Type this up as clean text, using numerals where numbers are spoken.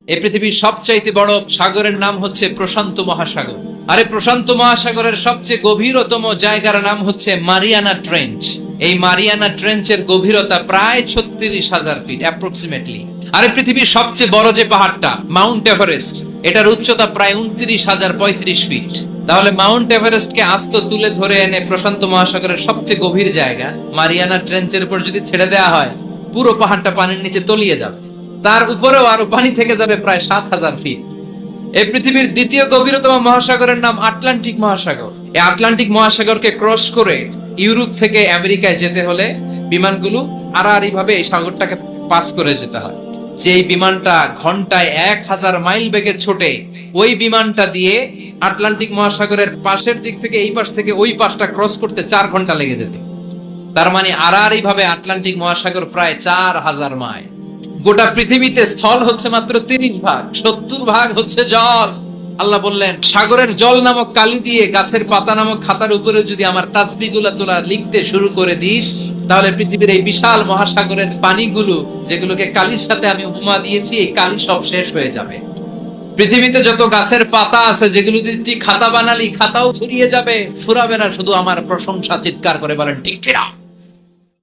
এই পৃথিবীর সবচাইতে বড় সাগরের নাম হচ্ছে প্রশান্ত মহাসাগর। আরে প্রশান্ত মহাসাগরের সবচেয়ে গভীরতম জায়গার নাম হচ্ছে মারিয়ানা ট্রেঞ্চ। এই মারিয়ানা ট্রেঞ্চের গভীরতা প্রায় 36,000 ফিট অ্যাপ্রক্সিমেটলি। আরে পৃথিবীর সবচেয়ে বড় যে পাহাড়টা মাউন্ট এভারেস্ট, এটার উচ্চতা প্রায় 29,035 ফিট। তাহলে মাউন্ট এভারেস্টকে আস্ত তুলে ধরে এনে প্রশান্ত মহাসাগরের সবচেয়ে গভীর জায়গা মারিয়ানা ট্রেঞ্চের উপর যদি ছেড়ে দেওয়া হয়, পুরো পাহাড়টা পানির নিচে তলিয়ে যাবে। তার উপরেও আরো পানি থেকে যাবে প্রায় 7,000 ফিট। এই পৃথিবীর দ্বিতীয় গভীরতম মহাসাগরের নাম আটলান্টিক মহাসাগর। এই আটলান্টিক মহাসাগরকে ক্রস করে ইউরোপ থেকে আমেরিকায় যেতে হলে বিমানগুলো আড়াআড়ি ভাবে এই সাগরটাকে পাস করে যেতে হয়। যে বিমানটা ঘন্টায় 1000 মাইল বেগে ছোটে, ওই বিমানটা দিয়ে আটলান্টিক মহাসাগরের পাশের দিক থেকে এই পাশ থেকে ওই পাশটা ক্রস করতে 4 ঘন্টা লেগে যেত। তার মানে আড়াআড়ি ভাবে আটলান্টিক মহাসাগর প্রায় 4000 মাইল। গোটা পৃথিবীতে স্থল হচ্ছে মাত্র 30 ভাগ, 70 ভাগ হচ্ছে জল। আল্লাহ বললেন, সাগরের জল নামক কালি দিয়ে গাছের পাতা নামক খাতার উপরে যদি আমার তাসবিহগুলো তোরা লিখতে শুরু করে দিস, তাহলে পৃথিবীর এই বিশাল মহাসাগরের পানিগুলো, যেগুলোকে কালির সাথে আমি উপমা দিয়েছি, এই কালি সব শেষ হয়ে যাবে। পৃথিবীতে যত গাছের পাতা আছে, যেগুলো যদি তুই খাতা বানালি, খাতাও ফুরিয়ে যাবে, ফুরাবে না। শুধু আমার প্রশংসা চিৎকার করে বলেন ঠিক কিনা?